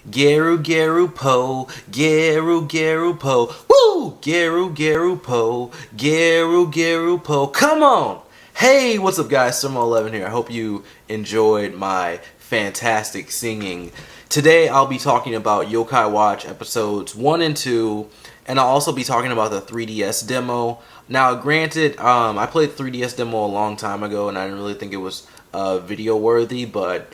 Geru Geru Po, Geru Geru Po, woo! Geru Geru Po, Geru Geru Po. Come on! Hey, what's up, guys? Sumo11 here. I hope you enjoyed my fantastic singing. Today, I'll be talking about Yokai Watch episodes 1 and 2, and I'll also be talking about the 3DS demo. Now, granted, I played 3DS demo a long time ago, and I didn't really think it was video worthy, but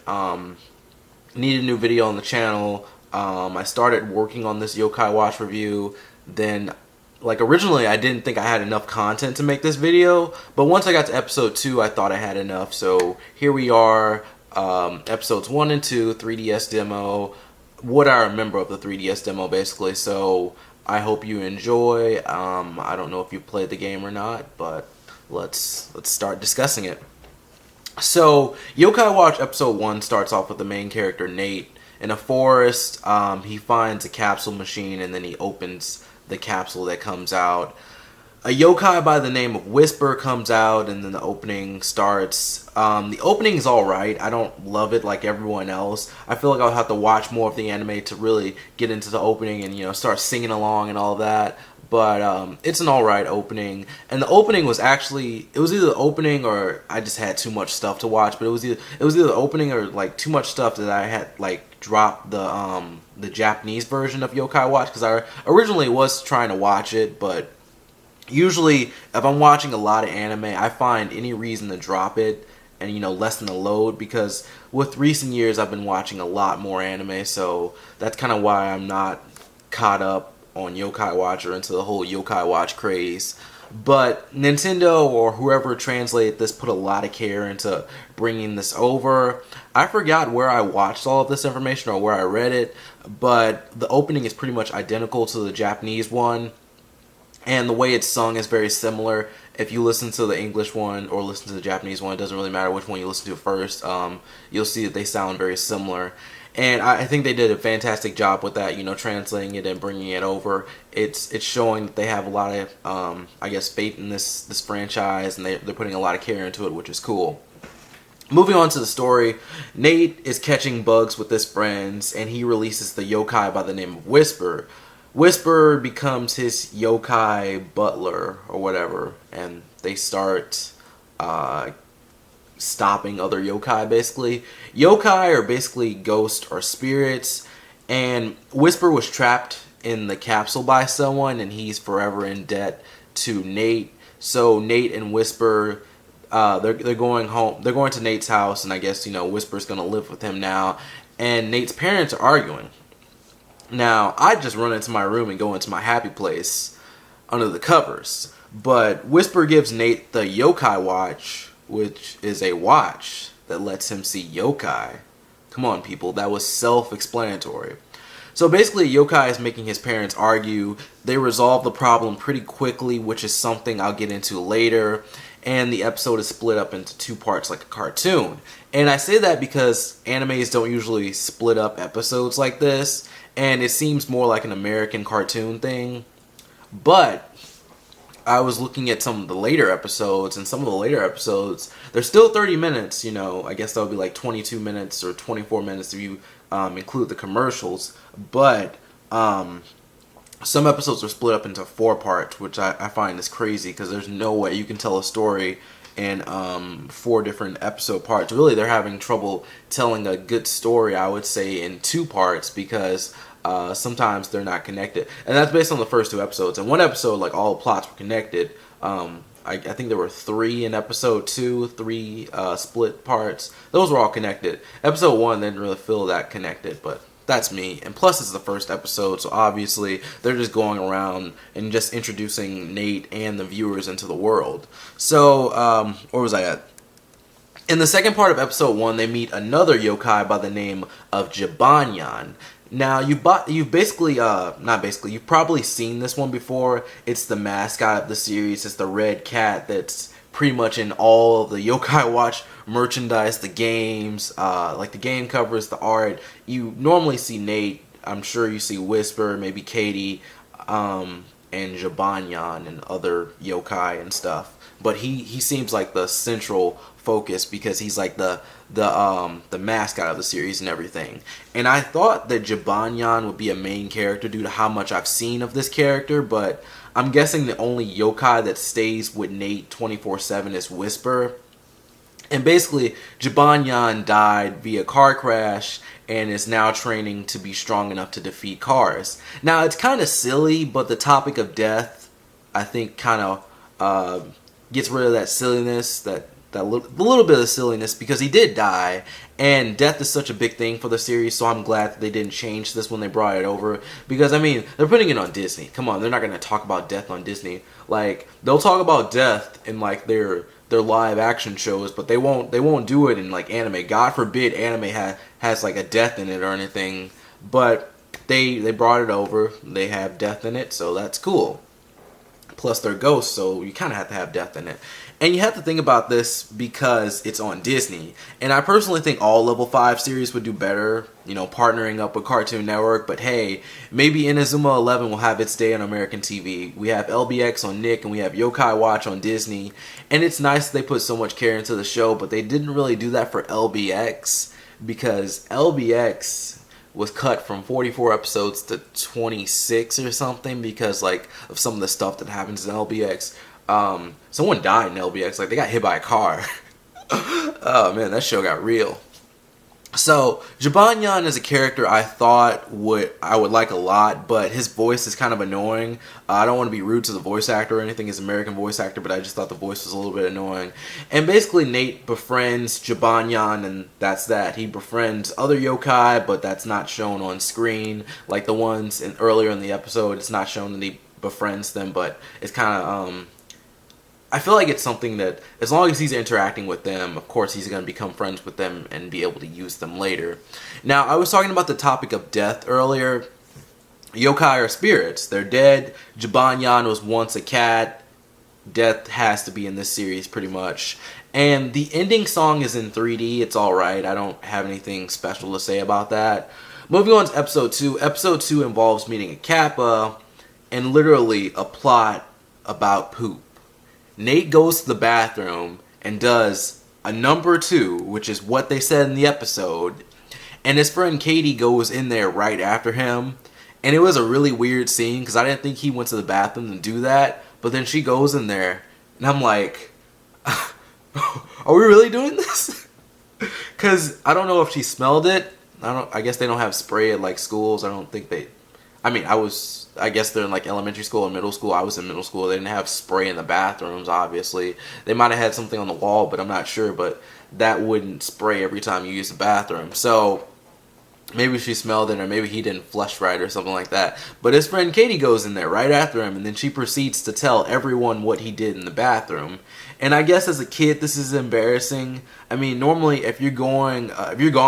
need a new video on the channel. I started working on this Yokai Watch review. Then, like, originally I didn't think I had enough content to make this video, but once I got to episode 2, I thought I had enough. So here we are, episodes 1 and 2, 3DS demo, what I remember of the 3DS demo, basically. So I hope you enjoy. I don't know if you played the game or not, but let's start discussing it. So, Yokai Watch episode 1 starts off with the main character, Nate, in a forest. He finds a capsule machine and then he opens the capsule that comes out. A yokai by the name of Whisper comes out and then the opening starts. The opening is alright. I don't love it like everyone else. I feel like I'll have to watch more of the anime to really get into the opening and, start singing along and all that. But it's an alright opening. And the opening was actually, it was either the opening or I just had too much stuff to watch. But it was either the opening or like too much stuff that I had like dropped the Japanese version of Yokai Watch. Because I originally was trying to watch it, but usually if I'm watching a lot of anime, I find any reason to drop it and lessen the load, because with recent years I've been watching a lot more anime, so that's kind of why I'm not caught up on Yokai Watch or into the whole Yokai Watch craze. But Nintendo or whoever translated this put a lot of care into bringing this over. I forgot where I watched all of this information or where I read it, but the opening is pretty much identical to the Japanese one, and the way it's sung is very similar. If you listen to the English one or listen to the Japanese one, it doesn't really matter which one you listen to first. You'll see that they sound very similar. And I think they did a fantastic job with that, translating it and bringing it over. It's showing that they have a lot of, I guess, faith in this franchise, and they're putting a lot of care into it, which is cool. Moving on to the story, Nate is catching bugs with his friends, and he releases the yokai by the name of Whisper. Whisper becomes his yokai butler or whatever, and they start stopping other yokai, basically. Yokai are basically ghosts or spirits, and Whisper was trapped in the capsule by someone, and he's forever in debt to Nate. So Nate and Whisper, they're going home. They're going to Nate's house, and I guess Whisper's gonna live with him now. And Nate's parents are arguing. Now, I just run into my room and go into my happy place under the covers. But Whisper gives Nate the Yokai Watch, which is a watch that lets him see yokai. Come on, people, that was self-explanatory. So basically, Yokai is making his parents argue. They resolve the problem pretty quickly, which is something I'll get into later. And the episode is split up into 2 parts like a cartoon. And I say that because animes don't usually split up episodes like this, and it seems more like an American cartoon thing. But I was looking at some of the later episodes, and some of the later episodes, they're still 30 minutes, I guess that would be like 22 minutes or 24 minutes if you include the commercials. But some episodes are split up into 4 parts, which I find is crazy, because there's no way you can tell a story in 4 different episode parts. Really, they're having trouble telling a good story, I would say, in 2 parts, because sometimes they're not connected. And that's based on the first 2 episodes. In one episode, like, all the plots were connected. I think there were 3 in episode 2, 3 split parts. Those were all connected. Episode 1 didn't really feel that connected, but that's me. And plus, it's the first episode, so obviously they're just going around and just introducing Nate and the viewers into the world. So, where was I at? In the second part of episode 1, they meet another yokai by the name of Jibanyan. Now, you've probably seen this one before. It's the mascot of the series. It's the red cat that's pretty much in all of the Yokai Watch merchandise, the games, like the game covers, the art. You normally see Nate. I'm sure you see Whisper, maybe Katie, and Jibanyan and other yokai and stuff. But he seems like the central focus because he's like the mascot of the series and everything. And I thought that Jibanyan would be a main character due to how much I've seen of this character, but I'm guessing the only yokai that stays with Nate 24/7 is Whisper. And basically, Jibanyan died via car crash and is now training to be strong enough to defeat cars. Now, it's kind of silly, but the topic of death, I think, kind of gets rid of that silliness, the little bit of silliness, because he did die, and death is such a big thing for the series, so I'm glad that they didn't change this when they brought it over, because, I mean, they're putting it on Disney. Come on, they're not going to talk about death on Disney. Like, they'll talk about death in, like, their live action shows, but they won't do it in, like, anime. God forbid anime has like, a death in it or anything, but they brought it over. They have death in it, so that's cool. Plus they're ghosts, so you kind of have to have death in it. And you have to think about this because it's on Disney. And I personally think all Level 5 series would do better, you know, partnering up with Cartoon Network. But hey, maybe Inazuma 11 will have its day on American TV. We have LBX on Nick, and we have Yokai Watch on Disney. And it's nice that they put so much care into the show, but they didn't really do that for LBX, because LBX was cut from 44 episodes to 26 or something because, like, of some of the stuff that happens in LBX. Someone died in LBX, like, they got hit by a car. Oh man, that show got real. So Jibanyan is a character I thought I would like a lot, but his voice is kind of annoying. I don't want to be rude to the voice actor or anything. He's an American voice actor, but I just thought the voice was a little bit annoying. And basically Nate befriends Jibanyan, and that's that. He befriends other yokai, but that's not shown on screen. Like the ones earlier in the episode, it's not shown that he befriends them, but it's kind of I feel like it's something that, as long as he's interacting with them, of course he's going to become friends with them and be able to use them later. Now, I was talking about the topic of death earlier. Yokai are spirits. They're dead. Jibanyan was once a cat. Death has to be in this series, pretty much. And the ending song is in 3D. It's alright. I don't have anything special to say about that. Moving on to episode 2. Episode 2 involves meeting a Kappa and literally a plot about poop. Nate goes to the bathroom and does a number 2, which is what they said in the episode, and his friend Katie goes in there right after him, and it was a really weird scene because I didn't think he went to the bathroom to do that, but then she goes in there, and I'm like, are we really doing this? Because I don't know if she smelled it. I guess they don't have spray at like schools. I don't think they. I guess they're in like elementary school and middle school. I was in middle school. They didn't have spray in the bathrooms, obviously. They might have had something on the wall, but I'm not sure. But that wouldn't spray every time you use the bathroom. So maybe she smelled it, or maybe he didn't flush right or something like that. But his friend Katie goes in there right after him, and then she proceeds to tell everyone what he did in the bathroom. And I guess as a kid, this is embarrassing. I mean, normally if you're gone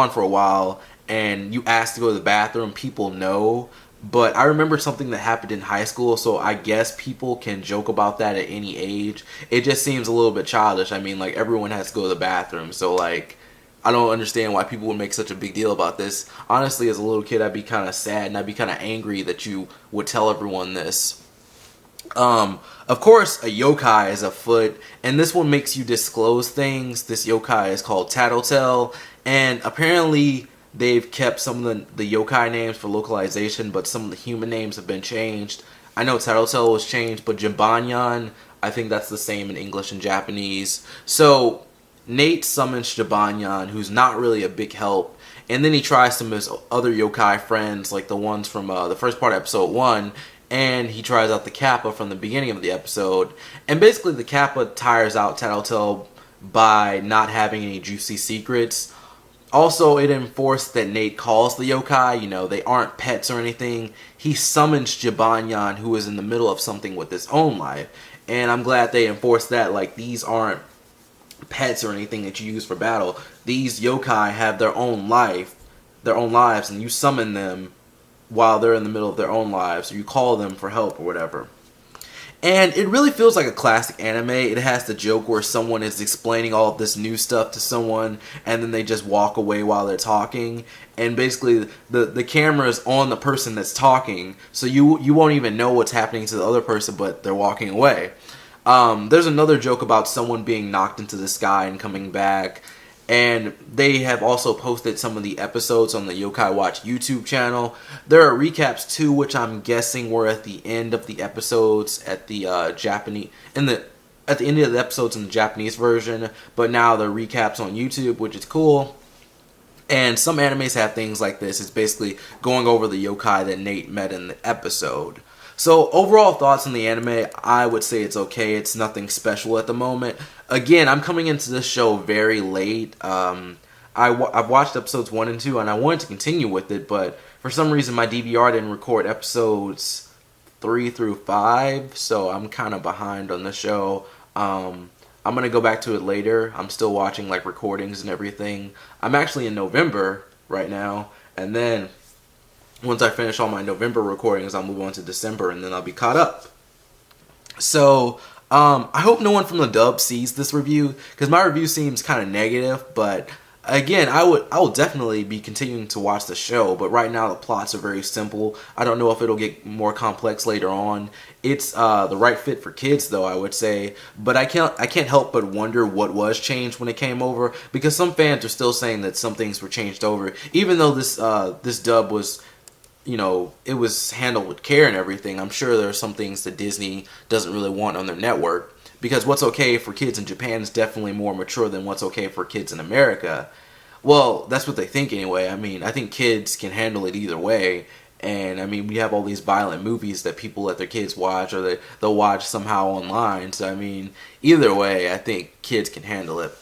for a while and you ask to go to the bathroom, people know. But I remember something that happened in high school, so I guess people can joke about that at any age. It just seems a little bit childish. I mean, like, everyone has to go to the bathroom, so, like, I don't understand why people would make such a big deal about this. Honestly, as a little kid, I'd be kind of sad, and I'd be kind of angry that you would tell everyone this. Of course, a yokai is afoot, and this one makes you disclose things. This yokai is called Tattletale, and apparently they've kept some of the yokai names for localization, but some of the human names have been changed. I know Tattletale was changed, but Jibanyan, I think that's the same in English and Japanese. So Nate summons Jibanyan, who's not really a big help, and then he tries some of his other yokai friends, like the ones from the first part of episode 1, and he tries out the Kappa from the beginning of the episode. And basically the Kappa tires out Tattletale by not having any juicy secrets. Also, it enforced that Nate calls the yokai, you know, they aren't pets or anything. He summons Jibanyan, who is in the middle of something with his own life. And I'm glad they enforced that, like, these aren't pets or anything that you use for battle. These yokai have their own lives, and you summon them while they're in the middle of their own lives, or you call them for help or whatever. And it really feels like a classic anime. It has the joke where someone is explaining all of this new stuff to someone and then they just walk away while they're talking. And basically the camera is on the person that's talking, so you won't even know what's happening to the other person, but they're walking away. There's another joke about someone being knocked into the sky and coming back. And they have also posted some of the episodes on the Yokai Watch YouTube channel. There are recaps too, which I'm guessing were at the end of the episodes at the Japanese at the end of the episodes in the Japanese version. But now they're recaps on YouTube, which is cool. And some animes have things like this. It's basically going over the yokai that Nate met in the episode. So overall thoughts on the anime, I would say it's okay. It's nothing special at the moment. Again, I'm coming into this show very late. I've watched episodes 1 and 2, and I wanted to continue with it, but for some reason my DVR didn't record episodes 3 through 5, so I'm kind of behind on the show. I'm going to go back to it later. I'm still watching like recordings and everything. I'm actually in November right now, and then once I finish all my November recordings, I'll move on to December, and then I'll be caught up. So, I hope no one from the dub sees this review, because my review seems kind of negative, but again, I will definitely be continuing to watch the show, but right now the plots are very simple. I don't know if it'll get more complex later on. It's the right fit for kids, though, I would say, but I can't help but wonder what was changed when it came over, because some fans are still saying that some things were changed over, even though this dub was, you know, it was handled with care and everything. I'm sure there are some things that Disney doesn't really want on their network, because what's okay for kids in Japan is definitely more mature than what's okay for kids in America. Well, that's what they think anyway. I mean, I think kids can handle it either way. And I mean, we have all these violent movies that people let their kids watch, or they'll watch somehow online. So I mean, either way, I think kids can handle it.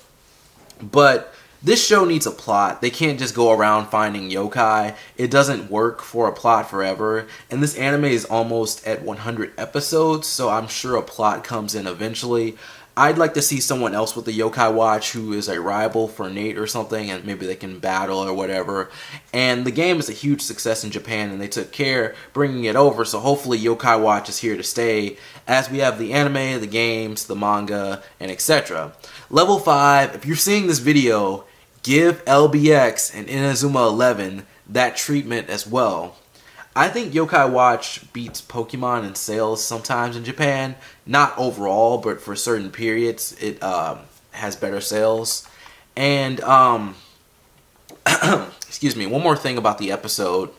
But this show needs a plot. They can't just go around finding yokai. It doesn't work for a plot forever. And this anime is almost at 100 episodes, so I'm sure a plot comes in eventually. I'd like to see someone else with the Yokai Watch who is a rival for Nate or something, and maybe they can battle or whatever. And the game is a huge success in Japan, and they took care bringing it over, so hopefully Yokai Watch is here to stay, as we have the anime, the games, the manga, and etc. Level 5, if you're seeing this video, give LBX and Inazuma 11 that treatment as well. I think Yokai Watch beats Pokemon in sales sometimes in Japan. Not overall, but for certain periods, it has better sales. And, excuse me, one more thing about the episode,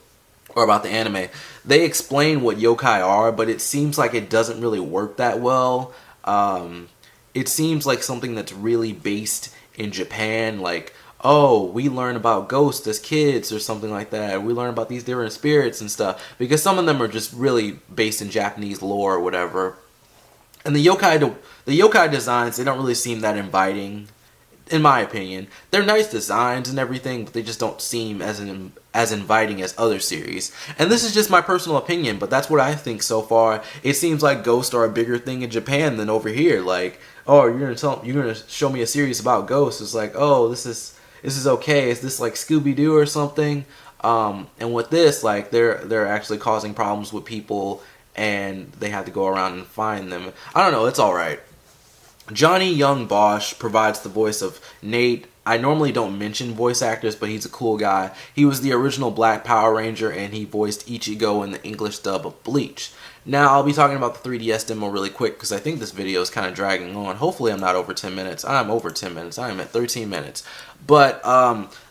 or about the anime. They explain what yokai are, but it seems like it doesn't really work that well. It seems like something that's really based in Japan, like, oh, we learn about ghosts as kids or something like that. We learn about these different spirits and stuff. Because some of them are just really based in Japanese lore or whatever. And the yokai designs, they don't really seem that inviting, in my opinion. They're nice designs and everything, but they just don't seem as inviting as other series. And this is just my personal opinion, but that's what I think so far. It seems like ghosts are a bigger thing in Japan than over here. Like, oh, you're gonna show me a series about ghosts. It's like, oh, this is okay. Is this like Scooby-Doo or something? And with this, like, they're actually causing problems with people, and they have to go around and find them. I don't know. It's all right. Johnny Young Bosch provides the voice of Nate. I normally don't mention voice actors, but he's a cool guy. He was the original Black Power Ranger, and he voiced Ichigo in the English dub of Bleach. Now, I'll be talking about the 3DS demo really quick, because I think this video is kind of dragging on. Hopefully I'm not over 10 minutes. I'm over 10 minutes. I'm at 13 minutes. But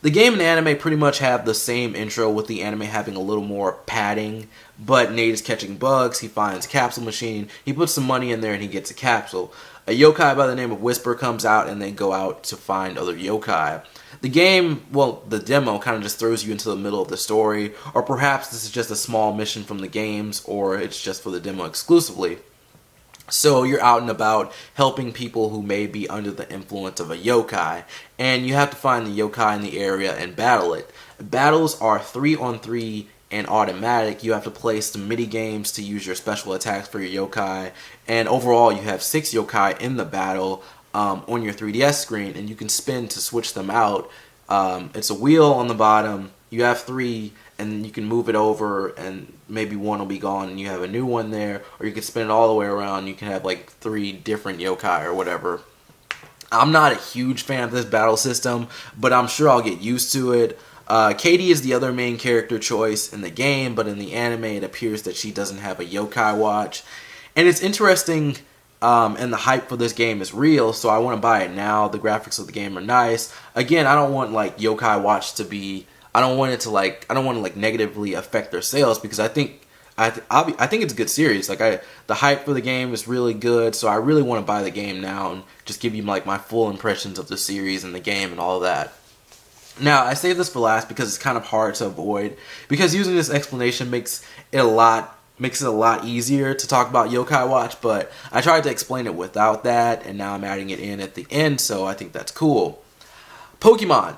the game and anime pretty much have the same intro, with the anime having a little more padding. But Nate is catching bugs. He finds a capsule machine. He puts some money in there, and he gets a capsule. A yokai by the name of Whisper comes out, and they go out to find other yokai. The game, well, the demo kind of just throws you into the middle of the story, or perhaps this is just a small mission from the games, or it's just for the demo exclusively. So you're out and about helping people who may be under the influence of a yokai, and you have to find the yokai in the area and battle it. Battles are 3-on-3 and automatic. You have to play some mini games to use your special attacks for your yokai, and overall you have 6 yokai in the battle on your 3DS screen, and you can spin to switch them out. It's a wheel on the bottom. You have 3 and you can move it over and maybe one will be gone and you have a new one there, or you can spin it all the way around, you can have like 3 different yokai or whatever. I'm not a huge fan of this battle system, but I'm sure I'll get used to it. Katie is the other main character choice in the game, but in the anime it appears that she doesn't have a yokai watch. And it's interesting, and the hype for this game is real, so I want to buy it now. The graphics of the game are nice. Again, I don't want like yokai watch to be, I don't want to like negatively affect their sales, because I think I think it's a good series. Like the hype for the game is really good, so I really want to buy the game now and just give you like my full impressions of the series and the game and all of that. Now, I save this for last because it's kind of hard to avoid, because using this explanation makes it a lot easier to talk about Yokai Watch, but I tried to explain it without that, and now I'm adding it in at the end, so I think that's cool. Pokemon.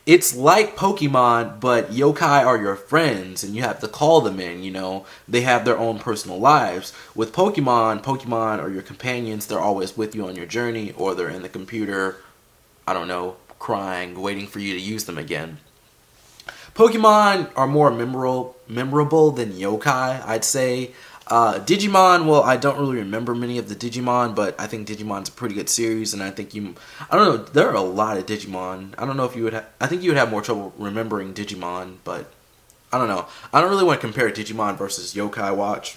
It's like Pokemon, but yokai are your friends, and you have to call them in, you know. They have their own personal lives. With Pokemon are your companions. They're always with you on your journey, or they're in the computer, I don't know, crying, waiting for you to use them again. Pokemon are more memorable than yokai, I'd say. Digimon, well, I don't really remember many of the Digimon, but I think Digimon's a pretty good series, and I think I don't know, there are a lot of Digimon. I don't know if you would I think you would have more trouble remembering Digimon, but I don't know. I don't really want to compare Digimon versus Yokai Watch.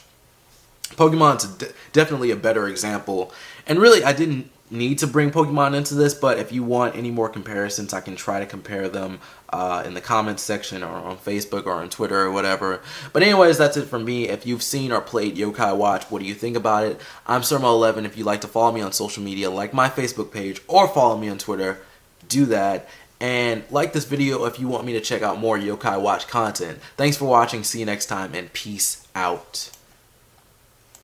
Pokemon's definitely a better example, and really, I didn't need to bring Pokemon into this, but if you want any more comparisons, I can try to compare them in the comments section or on Facebook or on Twitter or whatever. But anyways, that's it from me. If you've seen or played Yokai Watch, what do you think about it? I'm Surmo11. If you'd like to follow me on social media, like my Facebook page or follow me on Twitter, do that. And like this video if you want me to check out more Yokai Watch content. Thanks for watching. See you next time, and peace out.